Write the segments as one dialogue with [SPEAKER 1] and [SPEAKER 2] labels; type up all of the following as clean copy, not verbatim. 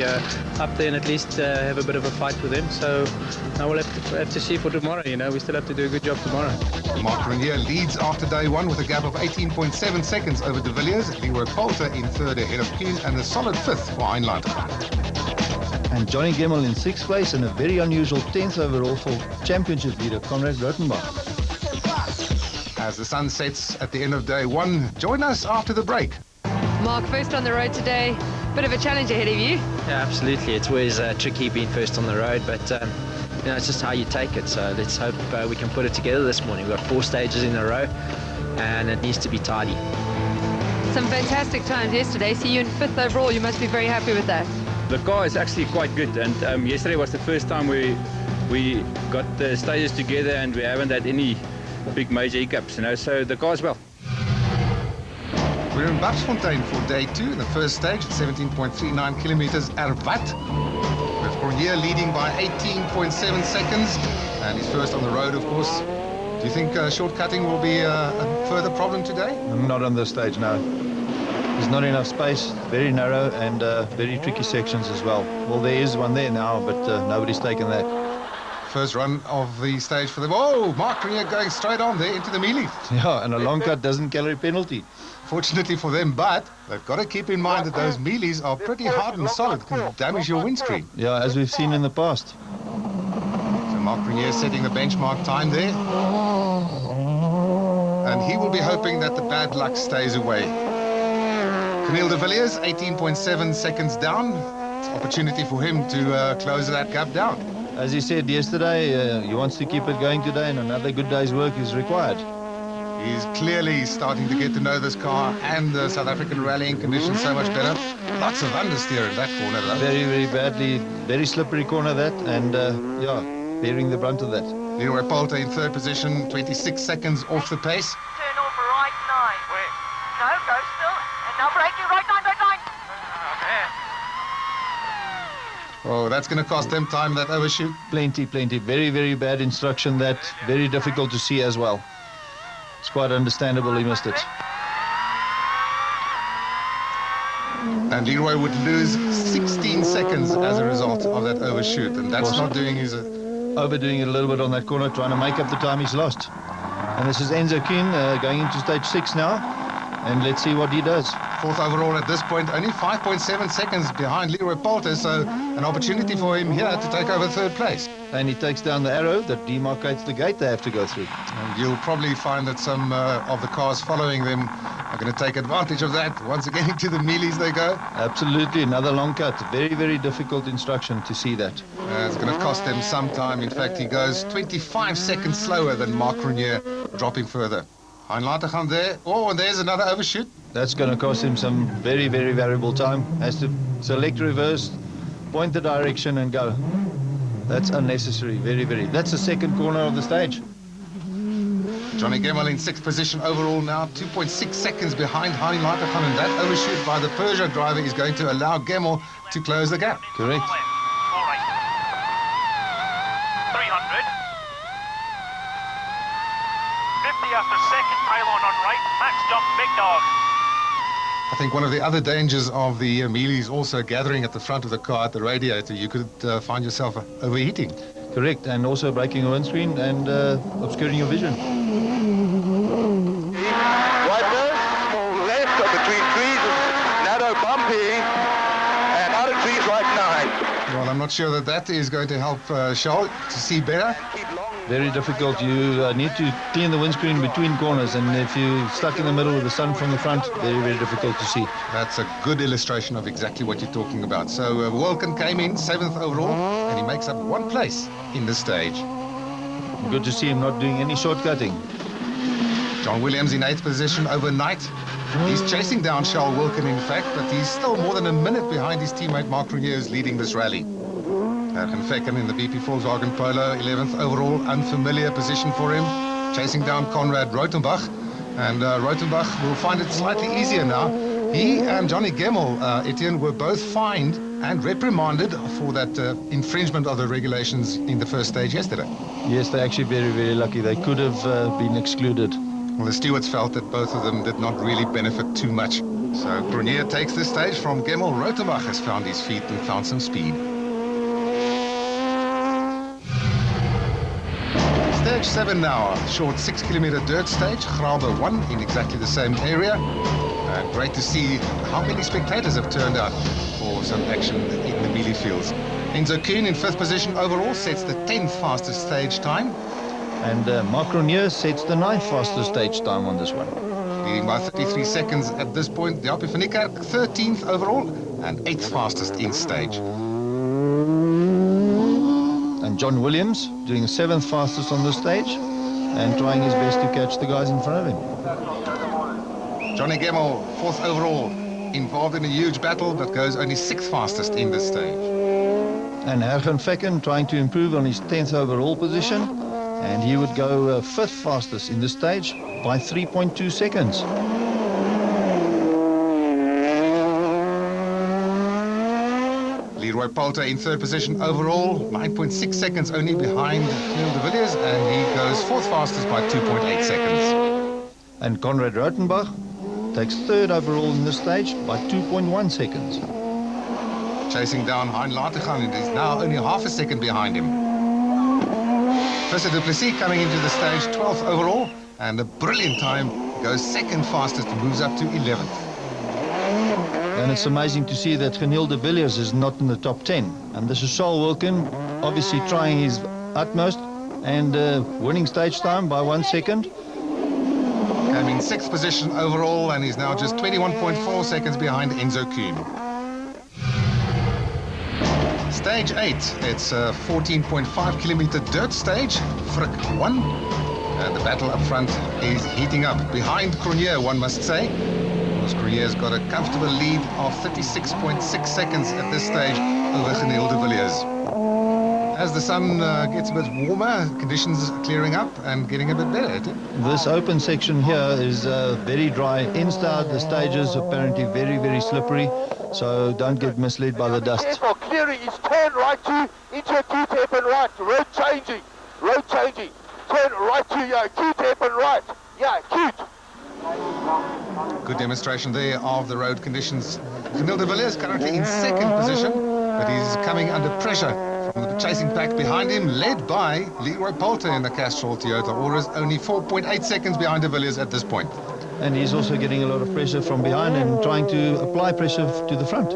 [SPEAKER 1] up there and at least have a bit of a fight with them. So now we'll have to see for tomorrow. We still have to do a good job tomorrow.
[SPEAKER 2] Mark Renier leads after day one with a gap of 18.7 seconds over de Villiers. Leroy Poulter in third ahead of Kuhn and a solid fifth for Heinleiter.
[SPEAKER 3] And Johnny Gemmell in sixth place and a very unusual 10th overall for championship leader Conrad Rotenbach.
[SPEAKER 2] As the sun sets at the end of day one, join us after the break.
[SPEAKER 4] Mark, first on the road today, bit of a challenge ahead of you.
[SPEAKER 1] Yeah, absolutely. It's always tricky being first on the road, but it's just how you take it. So let's hope we can put it together this morning. We've got 4 stages in a row, and it needs to be tidy.
[SPEAKER 4] Some fantastic times yesterday. See you in 5th overall. You must be very happy with that.
[SPEAKER 5] The car is actually quite good, and yesterday was the first time we got the stages together, and we haven't had any big major hiccups, so the car's well.
[SPEAKER 2] We're in Babsfontein for day 2, the first stage at 17.39 kilometers Ervat. With Renier leading by 18.7 seconds, and he's first on the road, of course. Do you think shortcutting will be a further problem today?
[SPEAKER 3] Not on this stage, no. There's not enough space, very narrow and very tricky sections as well. Well, there is one there now, but nobody's taken that.
[SPEAKER 2] First run of the stage for them. Oh, Mark Renier going straight on there into the mealie.
[SPEAKER 3] Yeah, and a long cut doesn't carry penalty.
[SPEAKER 2] Fortunately for them, but they've got to keep in mind that those mealies are pretty hard and solid, can damage your windscreen.
[SPEAKER 3] Yeah, as we've seen in the past.
[SPEAKER 2] So Mark Renier setting the benchmark time there. And he will be hoping that the bad luck stays away. Camille de Villiers, 18.7 seconds down. It's an opportunity for him to close that gap down.
[SPEAKER 3] As he said yesterday, he wants to keep it going today, and another good day's work is required.
[SPEAKER 2] He's clearly starting to get to know this car and the South African rallying conditions so much better. Lots of understeer in that corner, though.
[SPEAKER 3] Very, very badly, very slippery corner that, and yeah, bearing the brunt of that.
[SPEAKER 2] Leroy Poulter in third position, 26 seconds off the pace.
[SPEAKER 6] Turn off right 9. Where? No, go still. And now braking right 9, right 9.
[SPEAKER 2] Oh, that's going to cost them time, that overshoot.
[SPEAKER 3] Plenty. Very, very bad instruction that, very difficult to see as well. It's quite understandable he missed it.
[SPEAKER 2] And Leroy would lose 16 seconds as a result of that overshoot, and that's not doing his...
[SPEAKER 3] Overdoing it a little bit on that corner, trying to make up the time he's lost. And this is Enzo Kuhn going into stage 6 now, and let's see what he does.
[SPEAKER 2] 4th overall at this point, only 5.7 seconds behind Leroy Poulter, so an opportunity for him here to take over 3rd place.
[SPEAKER 3] And he takes down the arrow that demarcates the gate they have to go through.
[SPEAKER 2] And you'll probably find that some of the cars following them are going to take advantage of that. Once again, into the mealies they go.
[SPEAKER 3] Absolutely, another long cut. Very, very difficult instruction to see that.
[SPEAKER 2] It's going to cost them some time. In fact, he goes 25 seconds slower than Mark Renier, dropping further. Heinleiter gaan there. Oh, and there's another overshoot.
[SPEAKER 3] That's going to cost him some very, very valuable time. Has to select reverse, point the direction and go. That's unnecessary, very, very. That's the second corner of the stage.
[SPEAKER 2] Johnny Gemmell in 6th position overall now, 2.6 seconds behind Heinleiter, and that overshoot by the Peugeot driver is going to allow Gemmell to close the gap.
[SPEAKER 3] Correct.
[SPEAKER 6] 300. 50 after second pylon on right. Max jump, big dog.
[SPEAKER 2] I think one of the other dangers of the mealies also gathering at the front of the car at the radiator. You could find yourself overheating.
[SPEAKER 3] Correct, and also breaking your windscreen and obscuring your vision.
[SPEAKER 7] Right there, left between trees, narrow bumpy, and out of trees right 9.
[SPEAKER 2] Well, I'm not sure that is going to help Charles to see better.
[SPEAKER 3] Very difficult. You need to clean the windscreen between corners, and if you're stuck in the middle with the sun from the front, very, very difficult to see.
[SPEAKER 2] That's a good illustration of exactly what you're talking about. So Wilken came in 7th overall, and he makes up 1 place in the stage.
[SPEAKER 3] Good to see him not doing any shortcutting.
[SPEAKER 2] John Williams in 8th position overnight. He's chasing down Charles Wilken, in fact, but he's still more than a minute behind his teammate Mark Renier, who's leading this rally. Vecken in the BP Volkswagen Polo, 11th overall, unfamiliar position for him, chasing down Conrad Rotenbach. And Rotenbach will find it slightly easier now. He and Johnny Gemmell, Etienne, were both fined and reprimanded for that infringement of the regulations in the first stage yesterday.
[SPEAKER 3] Yes, they're actually very, very lucky. They could have been excluded.
[SPEAKER 2] Well, the stewards felt that both of them did not really benefit too much. So Grenier takes the stage from Gemmel. Rotebach has found his feet and found some speed. Stage 7 now, short 6-kilometer dirt stage, Grabe 1 in exactly the same area. And great to see how many spectators have turned out for some action in the melee fields. Enzo Kuhn in 5th position overall sets the 10th fastest stage time.
[SPEAKER 3] And Mark Grenier sets the 9th fastest stage time on this one.
[SPEAKER 2] Leading by 33 seconds at this point, Diapi van Niekerk 13th overall and 8th fastest in stage.
[SPEAKER 3] And John Williams doing 7th fastest on the stage and trying his best to catch the guys in front of him.
[SPEAKER 2] Johnny Gemmel, 4th overall, involved in a huge battle but goes only 6th fastest in this stage.
[SPEAKER 3] And Hergen Vecken trying to improve on his 10th overall position, and he would go 5th fastest in the stage by 3.2 seconds.
[SPEAKER 2] Leroy Poulter in 3rd position overall, 9.6 seconds only behind Neil de Villiers, and he goes 4th fastest by 2.8 seconds.
[SPEAKER 3] And Conrad Rautenbach takes 3rd overall in the stage by 2.1 seconds.
[SPEAKER 2] Chasing down Hein Lategan, and he's now only half a second behind him. Visser du Plessis coming into the stage 12th overall, and a brilliant time, goes 2nd fastest, moves up to 11th.
[SPEAKER 3] And it's amazing to see that Geniel de Villiers is not in the top 10. And this is Charles Wilkin, obviously trying his utmost and winning stage time by 1 second.
[SPEAKER 2] Came in 6th position overall, and he's now just 21.4 seconds behind Enzo Kuhn. Stage 8, it's a 14.5 kilometer dirt stage, Frick 1. And the battle up front is heating up. Behind Grenier, one must say. Grenier's got a comfortable lead of 36.6 seconds at this stage over Geniel de Villiers. As the sun gets a bit warmer, conditions are clearing up and getting a bit better.
[SPEAKER 3] This open section here is very dry. Inside the stages apparently very, very slippery, so don't get misled by the dust.
[SPEAKER 7] Careful, clearing his turn right to into a Q-tap and right, road changing, turn right to Q-tap and right, cute.
[SPEAKER 2] Good demonstration there of the road conditions. Geniel de Villiers currently in 2nd position, but he's coming under pressure from the chasing pack behind him, led by Leroy Poulter in the Castrol Toyota Auris, only 4.8 seconds behind de Villiers at this point.
[SPEAKER 3] And he's also getting a lot of pressure from behind and trying to apply pressure to the front.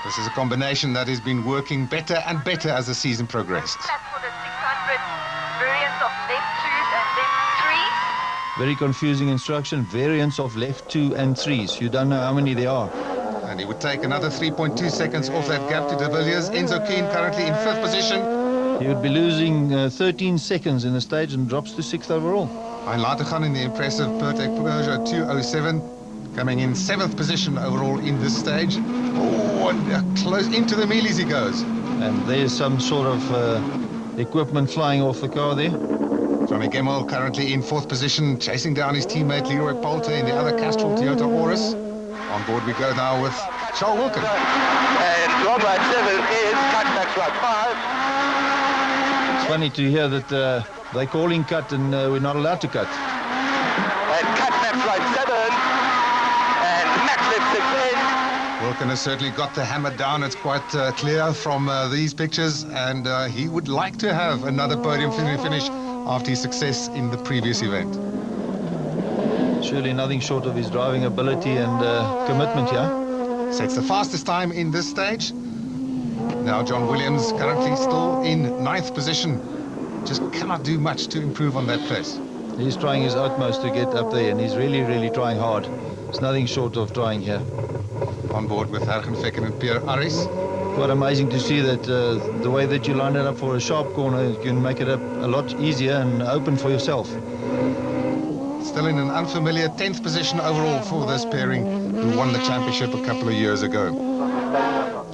[SPEAKER 2] This is a combination that has been working better and better as the season progressed.
[SPEAKER 6] That's for the 600 variants of left 2s and left 3s.
[SPEAKER 3] Very confusing instruction, variants of left 2 and 3s. You don't know how many there are.
[SPEAKER 2] And he would take another 3.2 seconds off that gap to de Villiers. Enzo Kuhn currently in 5th position.
[SPEAKER 3] He would be losing 13 seconds in the stage and drops to 6th overall.
[SPEAKER 2] Hein Lategan in the impressive Pertec Peugeot 207, coming in 7th position overall in this stage. Oh, and close into the melees he goes.
[SPEAKER 3] And there's some sort of equipment flying off the car there.
[SPEAKER 2] Johnny Gemmel currently in 4th position, chasing down his teammate Leroy Poulter in the other Castrol Toyota Auris. On board we go now with Charles Wilkin.
[SPEAKER 7] And drop right 7 is cut back right 5.
[SPEAKER 3] It's funny to hear that they're calling cut and we're not allowed to cut.
[SPEAKER 7] And cut back right 7. And max left 6 in.
[SPEAKER 2] Wilkin has certainly got the hammer down. It's quite clear from these pictures, and he would like to have another podium finish after his success in the previous event.
[SPEAKER 3] Surely nothing short of his driving ability and commitment here.
[SPEAKER 2] Sets the fastest time in this stage. Now John Williams currently still in 9th position. Just cannot do much to improve on that place.
[SPEAKER 3] He's trying his utmost to get up there, and he's really, really trying hard. It's nothing short of trying here.
[SPEAKER 2] On board with Hergen Vecken and Pierre Aris.
[SPEAKER 3] Quite amazing to see that the way that you line it up for a sharp corner, you can make it up a lot easier and open for yourself.
[SPEAKER 2] Still in an unfamiliar 10th position overall for this pairing, who won the championship a couple of years ago.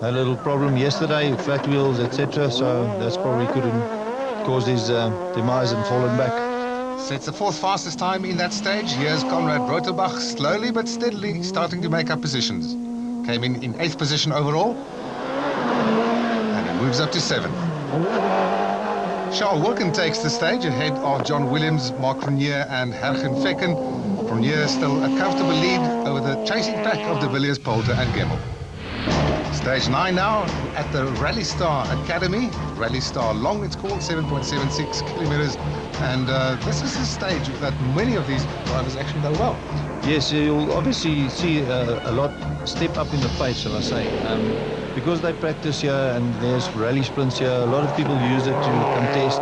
[SPEAKER 3] A little problem yesterday, flat wheels, etc. So that's probably could have caused his demise and fallen back.
[SPEAKER 2] Sets the 4th fastest time in that stage. Here's Conrad Rotebach, slowly but steadily starting to make up positions. Came in 8th position overall, and it moves up to 7th. Charles Wilkin takes the stage ahead of John Williams, Mark Grenier and Hergen Vecken. Macronier still a comfortable lead over the chasing pack of de Villiers, Poulter and Gemmel. Stage 9 now at the Rally Star Academy. Rally Star Long, it's called, 7.76 kilometers. And this is a stage that many of these drivers actually know well.
[SPEAKER 3] Yes, you'll obviously see a lot step up in the pace, shall I say. Because they practice here and there's rally sprints here, a lot of people use it to contest,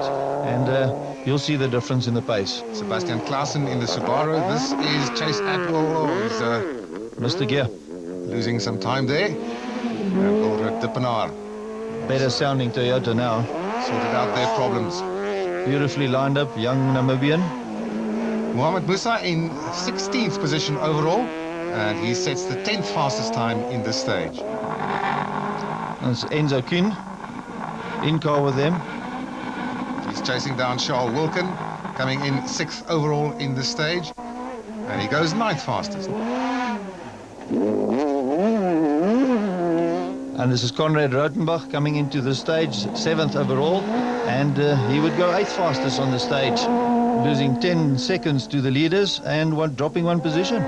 [SPEAKER 3] and you'll see the difference in the pace.
[SPEAKER 2] Sebastian Klaassen in the Subaru. This is Chase Apple. He's
[SPEAKER 3] Mr. Gear,
[SPEAKER 2] losing some time there. And Ulrich Dippenaar
[SPEAKER 3] better sounding Toyota now.
[SPEAKER 2] sorted out their problems.
[SPEAKER 3] Beautifully lined up, young Namibian.
[SPEAKER 2] Mohamed Musa in 16th position overall, and he sets the 10th fastest time in this stage.
[SPEAKER 3] That's Enzo Kuhn in car with them.
[SPEAKER 2] He's chasing down Charles Wilkin, coming in 6th overall in this stage, and he goes 9th fastest.
[SPEAKER 3] And this is Conrad Rotenbach coming into the stage, 7th overall, and he would go 8th fastest on the stage, losing 10 seconds to the leaders and dropping one position.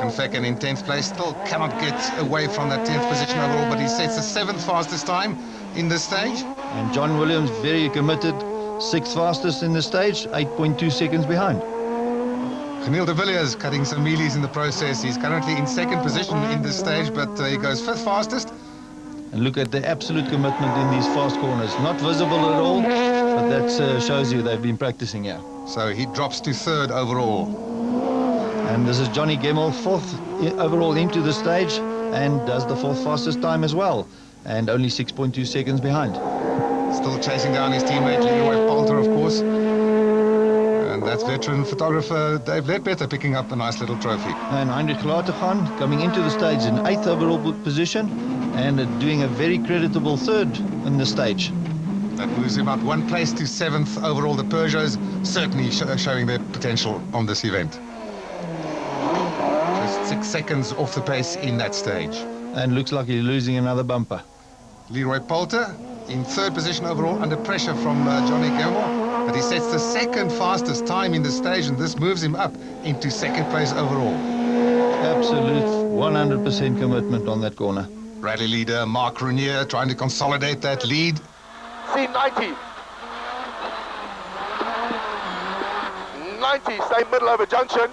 [SPEAKER 2] Fecken in 10th place, still cannot get away from that 10th position overall, but he sets the 7th fastest time in this stage.
[SPEAKER 3] And John Williams, very committed, 6th fastest in the stage, 8.2 seconds behind.
[SPEAKER 2] Camille de Villiers cutting some mealies in the process. He's currently in 2nd position in this stage, but he goes 5th fastest.
[SPEAKER 3] And look at the absolute commitment in these fast corners. Not visible at all, but that shows you they've been practicing here.
[SPEAKER 2] So he drops to 3rd overall.
[SPEAKER 3] And this is Johnny Gemmel, 4th overall into the stage, and does the 4th fastest time as well, and only 6.2 seconds behind.
[SPEAKER 2] Still chasing down his teammate Leroy Poulter, of course. And that's veteran photographer Dave Ledbetter picking up a nice little trophy.
[SPEAKER 3] And Heinrich Latergan coming into the stage in 8th overall position, and doing a very creditable 3rd in the stage.
[SPEAKER 2] That moves him up 1 place to 7th overall. The Peugeots certainly showing their potential on this event. Just 6 seconds off the pace in that stage.
[SPEAKER 3] And looks like he's losing another bumper.
[SPEAKER 2] Leroy Poulter in 3rd position overall, under pressure from Johnny Gemmel, but he sets the 2nd fastest time in the stage, and this moves him up into 2nd place overall.
[SPEAKER 3] Absolute 100% commitment on that corner.
[SPEAKER 2] Rally leader Mark Renier trying to consolidate that lead.
[SPEAKER 7] C90. 90, stay middle over junction.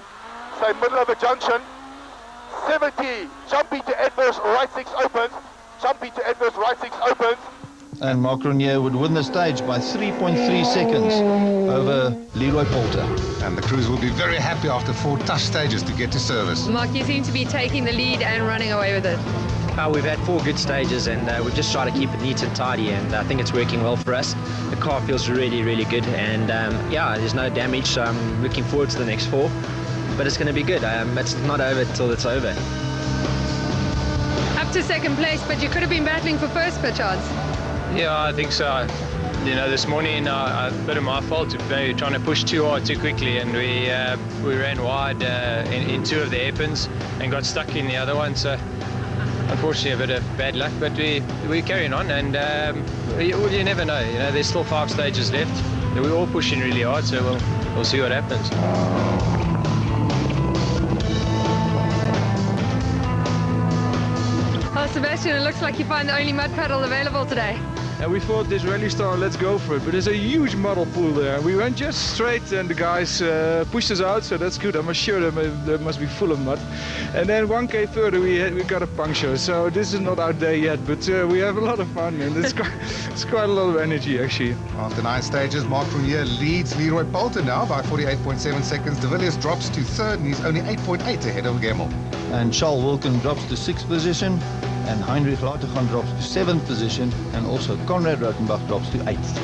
[SPEAKER 7] Stay middle over junction. 70, jumping to adverse right 6 opens. Jumping to adverse right 6 opens.
[SPEAKER 3] And Mark Renier would win the stage by 3.3 seconds over Leroy Poulter.
[SPEAKER 2] And the crews will be very happy after 4 tough stages to get to service.
[SPEAKER 4] Mark, you seem to be taking the lead and running away with it.
[SPEAKER 1] We've had 4 good stages, and we've just tried to keep it neat and tidy, and I think it's working well for us. The car feels really, really good, and yeah, there's no damage, so I'm looking forward to the next 4. But it's going to be good. It's not over till it's over.
[SPEAKER 4] Up to 2nd place, but you could have been battling for 1st per chance.
[SPEAKER 5] Yeah, I think so. You know, this morning a bit of my fault of trying to push too hard too quickly, and we ran wide in 2 of the hairpins and got stuck in the other one. So unfortunately a bit of bad luck, but we're carrying on, and you never know. You know, there's still 5 stages left. We're all pushing really hard, so we'll see what happens.
[SPEAKER 4] Well, Sebastian, it looks like you find the only mud puddle available today.
[SPEAKER 8] And we thought this Rally Star, let's go for it. But there's a huge muddle pool there. We went just straight and the guys pushed us out, so that's good. I'm sure they must be full of mud. And then 1k further we got a puncture. So this is not our day yet, but we have a lot of fun, and it's quite a lot of energy actually.
[SPEAKER 2] After 9 stages, Mark Renier leads Leroy Poulter now by 48.7 seconds. De Villiers drops to 3rd, and he's only 8.8 ahead of Gemmel.
[SPEAKER 3] And Charles Wilkin drops to 6th position, and Heinrich Latergan drops to 7th position, and also Conrad Rotenbach drops to 8th.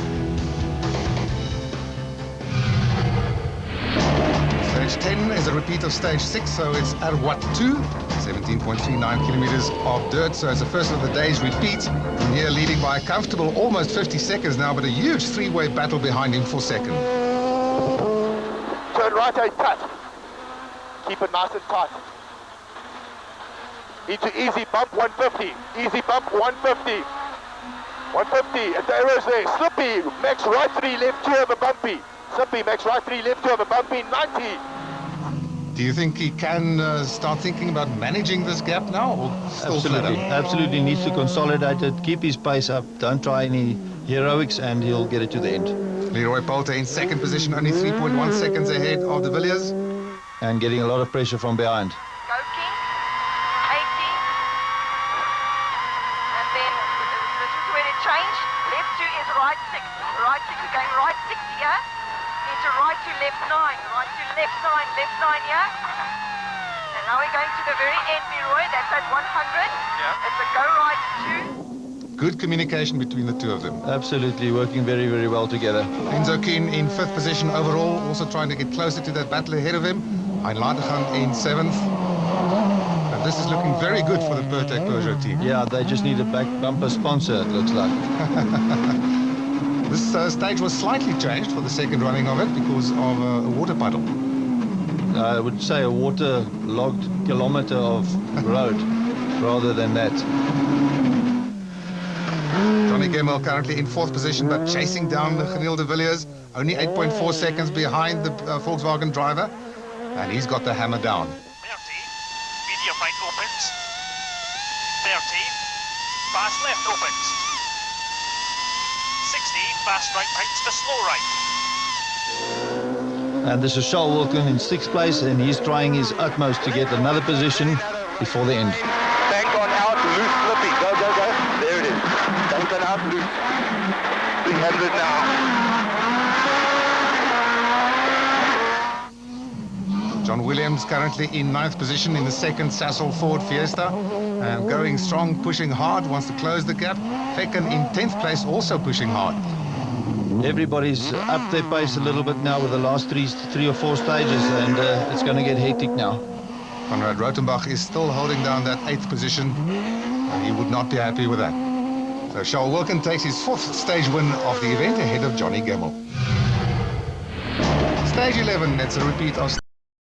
[SPEAKER 2] Stage 10 is a repeat of stage 6, so it's Arwat 2, 17.39 kilometers of dirt, so it's the first of the day's repeat. Renier leading by a comfortable almost 50 seconds now, but a huge 3-way battle behind him for 2nd.
[SPEAKER 7] Turn right 8 cut. Keep it nice and tight. Into easy bump 150. Easy bump 150. 150. At the arrows there. Slippy. Max right 3, left 2 over bumpy. Slippy. Max right 3, left 2 over bumpy. 90.
[SPEAKER 2] Do you think he can start thinking about managing this gap now, or still
[SPEAKER 3] Absolutely,
[SPEAKER 2] flatter?
[SPEAKER 3] absolutely needs to consolidate it, keep his pace up, don't try any heroics, and he'll get it to the end.
[SPEAKER 2] Leroy Poulter in second position, only 3.1 seconds ahead of de Villiers.
[SPEAKER 3] And getting a lot of pressure from behind.
[SPEAKER 6] Go King, 80. And then this is when it changed. Left 2 is right 6. Right 6 is going right 6 here. Into right to left 9. Right to left 9. Left 9 here. And now we're going to the very end, Leroy. That's at 100. Yeah. It's a go right 2.
[SPEAKER 2] Good communication between the two of them.
[SPEAKER 3] Absolutely, working very, very well together.
[SPEAKER 2] Enzo Keen in fifth position overall, also trying to get closer to that battle ahead of him. Hein Lategan in seventh. And this is looking very good for the Pertec Peugeot team.
[SPEAKER 3] Yeah, they just need a back bumper sponsor, it looks like.
[SPEAKER 2] This stage was slightly changed for the second running of it because of a water puddle.
[SPEAKER 3] I would say a water-logged kilometer of road rather than that.
[SPEAKER 2] Johnny Gemmell currently in fourth position, but chasing down Geniel de Villiers, only 8.4 seconds behind the Volkswagen driver, and he's got the hammer down.
[SPEAKER 9] 30, medium right opens. 30, fast left opens. 60, fast right heights to slow right.
[SPEAKER 3] And this is Charles Wilkin in sixth place, and he's trying his utmost to get another position before the end.
[SPEAKER 7] Bank on out, loose, flippy. Go, go, go. There it is. Bank on out, loose. 300 now.
[SPEAKER 2] John Williams currently in ninth position in the second Sasol Ford Fiesta, and going strong, pushing hard, wants to close the gap. Fecken in 10th place, also pushing hard.
[SPEAKER 3] Everybody's up their pace a little bit now with the last three or four stages, and it's going to get hectic now.
[SPEAKER 2] Conrad Rotenbach is still holding down that 8th position, and he would not be happy with that. So Charles Wilkin takes his 4th stage win of the event ahead of Johnny Gemmell. Stage 11, it's a repeat of